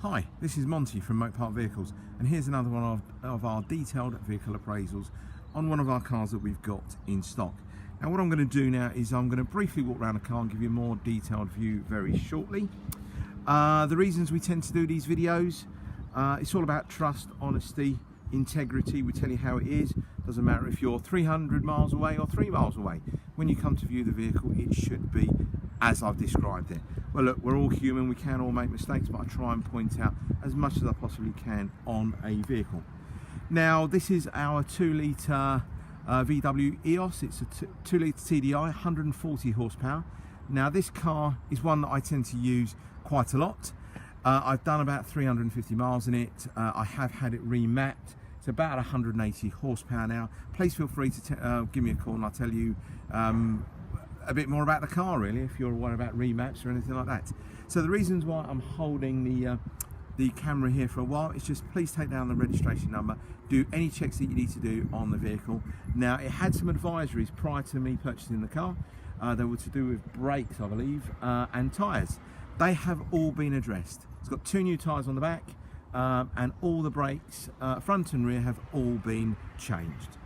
Hi, this is Monty from Mopart Vehicles, and here's another one of our detailed vehicle appraisals on one of our cars that we've got in stock. Now what I'm going to do now is I'm going to briefly walk around the car and give you a more detailed view very shortly. The reasons we tend to do these videos, it's all about trust, honesty, integrity. We tell you how it is. Doesn't matter if you're 300 miles away or 3 miles away. When you come to view the vehicle, it should be as I've described it. Well, look, we're all human, we can all make mistakes, but I try and point out as much as I possibly can on a vehicle. Now, this is our 2-litre VW EOS. It's a 2-litre TDi, 140 horsepower. Now, this car is one that I tend to use quite a lot. I've done about 350 miles in it. I have had it remapped. It's about 180 horsepower now. Please feel free to give me a call and I'll tell you a bit more about the car, really, if you're worried about remaps or anything like that. So the reasons why I'm holding the camera here for a while is just please take down the registration number, do any checks that you need to do on the vehicle. Now, it had some advisories prior to me purchasing the car. They were to do with brakes, I believe, and tyres. They have all been addressed. It's got 2 new tyres on the back, and all the brakes, front and rear, have all been changed.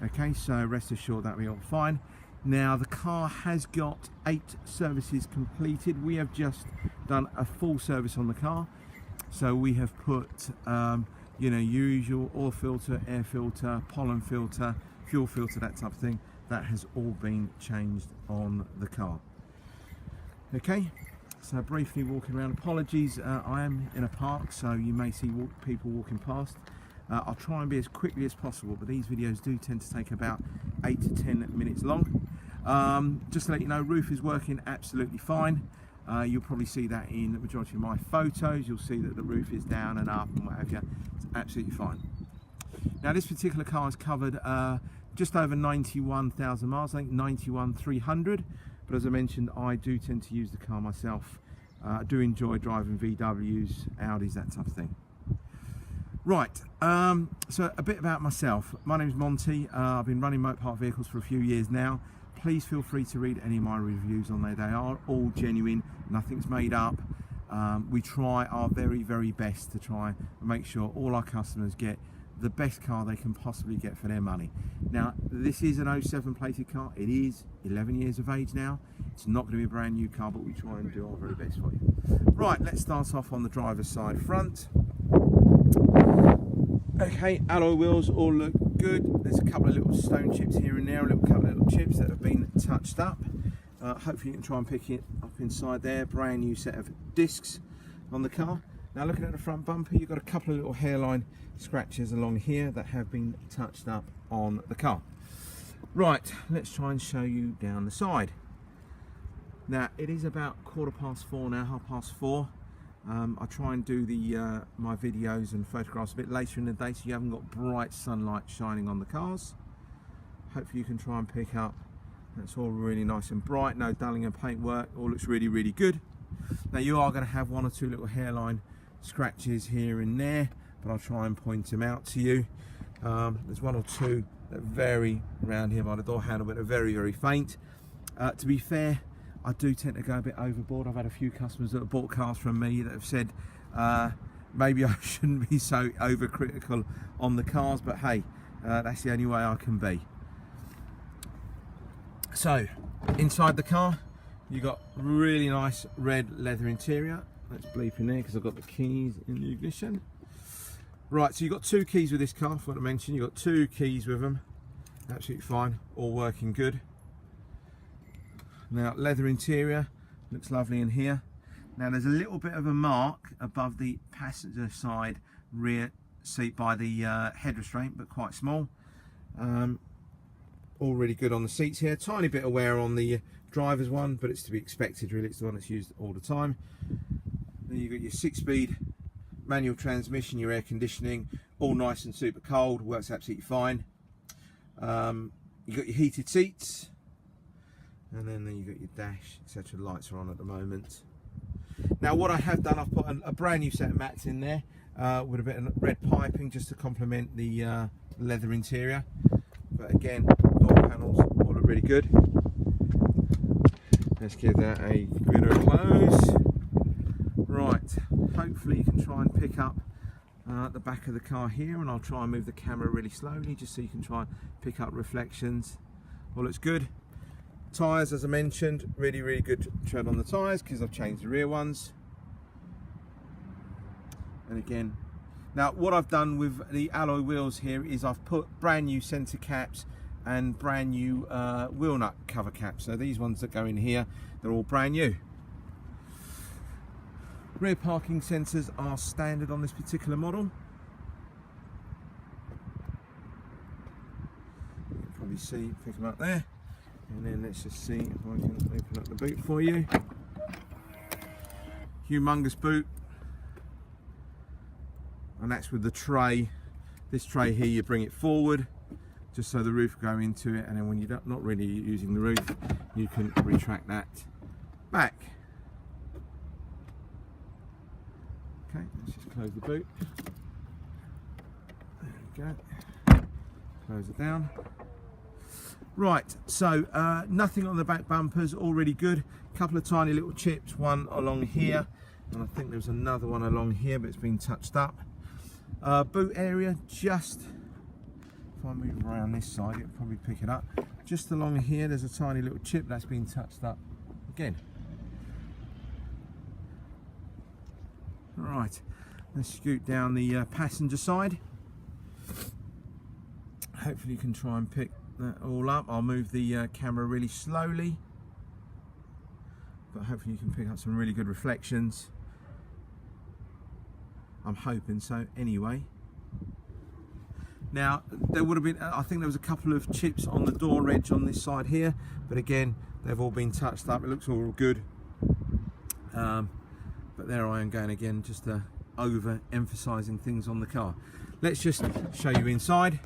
Okay, so rest assured that we're all fine. Now, the car has got 8 services completed. We have just done a full service on the car. So we have put, you know, usual oil filter, air filter, pollen filter, fuel filter, that type of thing. That has all been changed on the car. Okay, so briefly walking around. Apologies, I am in a park, so you may see people walking past. I'll try and be as quickly as possible, but these videos do tend to take about 8 to 10 minutes long. Just to let you know, roof is working absolutely fine. You'll probably see that in the majority of my photos. You'll see that the roof is down and up and what have you. It's absolutely fine. Now, this particular car is covered just over 91,000 miles, I think 91,300. But as I mentioned, I do tend to use the car myself. I do enjoy driving VWs, Audis, that type of thing. Right, so a bit about myself. My name is Monty. I've been running Mopart Vehicles for a few years now. Please feel free to read any of my reviews on there. They are all genuine, nothing's made up. We try our very, very best to try and make sure all our customers get the best car they can possibly get for their money. Now, this is an 07 plated car. It is 11 years of age now. It's not going to be a brand new car, but we try and do our very best for you. Right, let's start off on the driver's side front. Okay, alloy wheels all look good. There's a couple of little stone chips here and there, a couple of little chips that have been touched up. Hopefully you can try and pick it up inside there. Brand new set of discs on the car. Now, looking at the front bumper, you've got a couple of little hairline scratches along here that have been touched up on the car. Right, let's try and show you down the side. Now, it is about 4:15 now, 4:30. I try and do my videos and photographs a bit later in the day, so you haven't got bright sunlight shining on the cars. Hopefully you can try and pick up. That's all really nice and bright, no dulling and paintwork, all looks really, really good. Now, you are going to have 1 or 2 little hairline scratches here and there, but I'll try and point them out to you. There's 1 or 2 that vary around here by the door handle, but are very, very faint. To be fair, I do tend to go a bit overboard. I've had a few customers that have bought cars from me that have said maybe I shouldn't be so overcritical on the cars, but hey, that's the only way I can be. So, inside the car, you've got really nice red leather interior. Let's bleep in there because I've got the keys in the ignition. Right, so you've got 2 keys with this car, I forgot to mention. You've got 2 keys with them. Absolutely fine, all working good. Now, leather interior, looks lovely in here. Now, there's a little bit of a mark above the passenger side rear seat by the head restraint, but quite small. All really good on the seats here. Tiny bit of wear on the driver's one, but it's to be expected, really. It's the one that's used all the time. Then you've got your 6-speed manual transmission, your air conditioning, all nice and super cold, works absolutely fine. You've got your heated seats. And then you've got your dash, etc. Lights are on at the moment. Now, what I have done, I've put a brand new set of mats in there with a bit of red piping just to complement the leather interior. But again, door panels all look really good. Let's give that a good close. Right, hopefully you can try and pick up the back of the car here, and I'll try and move the camera really slowly just so you can try and pick up reflections. All looks good. Tyres, as I mentioned, really good tread on the tyres because I've changed the rear ones. And again, now what I've done with the alloy wheels here is I've put brand new centre caps and brand new wheel nut cover caps. So these ones that go in here, they're all brand new. Rear parking sensors are standard on this particular model. You can probably see, pick them up there. And then let's just see if I can open up the boot for you. Humongous boot. And that's with the tray. This tray here, you bring it forward just so the roof will go into it, and then when you're not really using the roof, you can retract that back. Okay, let's just close the boot. There we go. Close it down. Right, so nothing on the back bumpers, all really good. A couple of tiny little chips, one along here, and I think there's another one along here, but it's been touched up. Boot area, just, if I move around this side, it'll probably pick it up. Just along here, there's a tiny little chip that's been touched up again. Right, let's scoot down the passenger side. Hopefully you can try and pick that all up. I'll move the camera really slowly, but hopefully you can pick up some really good reflections. I'm hoping so anyway. Now there would have been, I think there was a couple of chips on the door edge on this side here, but again they've all been touched up. It looks all good, but there I am going again, just over emphasizing things on the car. Let's just show you inside.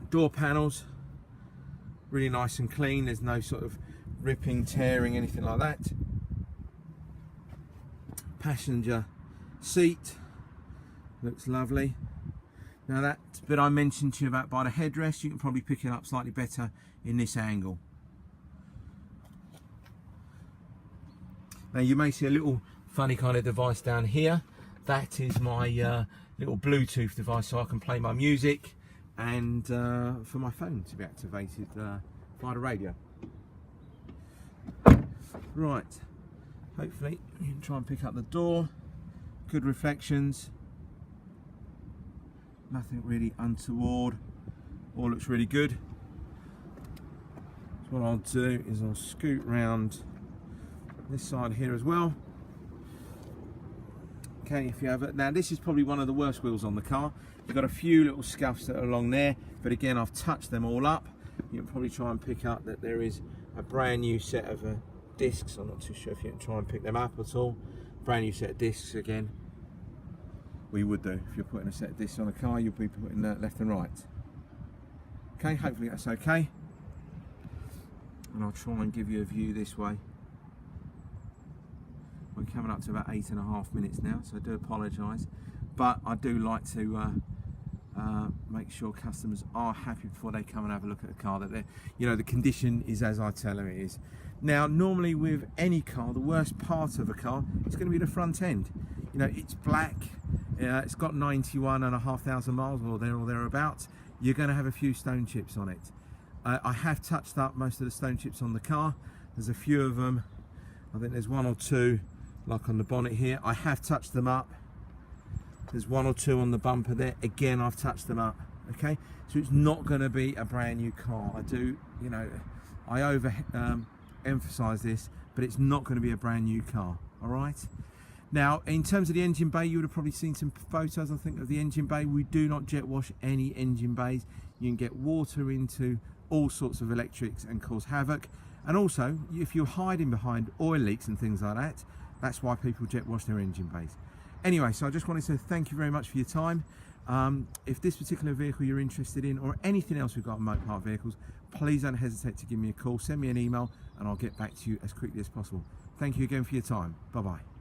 Door panels, really nice and clean. There's no sort of ripping, tearing, anything like that. Passenger seat looks lovely. Now that bit I mentioned to you about by the headrest, you can probably pick it up slightly better in this angle. Now you may see a little funny kind of device down here. That is my little Bluetooth device, so I can play my music, and for my phone to be activated via the radio. Right, hopefully you can try and pick up the door. Good reflections, nothing really untoward, all looks really good. So what I'll do is I'll scoot round this side here as well. Okay, if you have it. Now this is probably one of the worst wheels on the car. You've got a few little scuffs that are along there, but again I've touched them all up. You can probably try and pick up that there is a brand new set of discs. I'm not too sure if you can try and pick them up at all. Brand new set of discs again. We would do, if you're putting a set of discs on a car, you'll be putting left and right. Okay, hopefully that's okay. And I'll try and give you a view this way. We're coming up to about 8.5 minutes now, so I do apologise, but I do like to make sure customers are happy before they come and have a look at the car, that they're, you know, the condition is as I tell them it is. Now normally with any car, the worst part of a car is going to be the front end. You know, it's black, it's got 91,500 miles or thereabouts. You're going to have a few stone chips on it. I have touched up most of the stone chips on the car. There's a few of them. I think there's one or two, like on the bonnet here. I have touched them up. There's one or two on the bumper there. Again, I've touched them up. Okay, so it's not going to be a brand new car. I do, you know, I emphasize this, but it's not going to be a brand new car. All right. Now, in terms of the engine bay, you would have probably seen some photos, I think, of the engine bay. We do not jet wash any engine bays. You can get water into all sorts of electrics and cause havoc. And also, if you're hiding behind oil leaks and things like that, that's why people jet wash their engine bays. Anyway, so I just wanted to thank you very much for your time. If this particular vehicle you're interested in, or anything else we've got on Mopar Vehicles, please don't hesitate to give me a call, send me an email, and I'll get back to you as quickly as possible. Thank you again for your time. Bye-bye.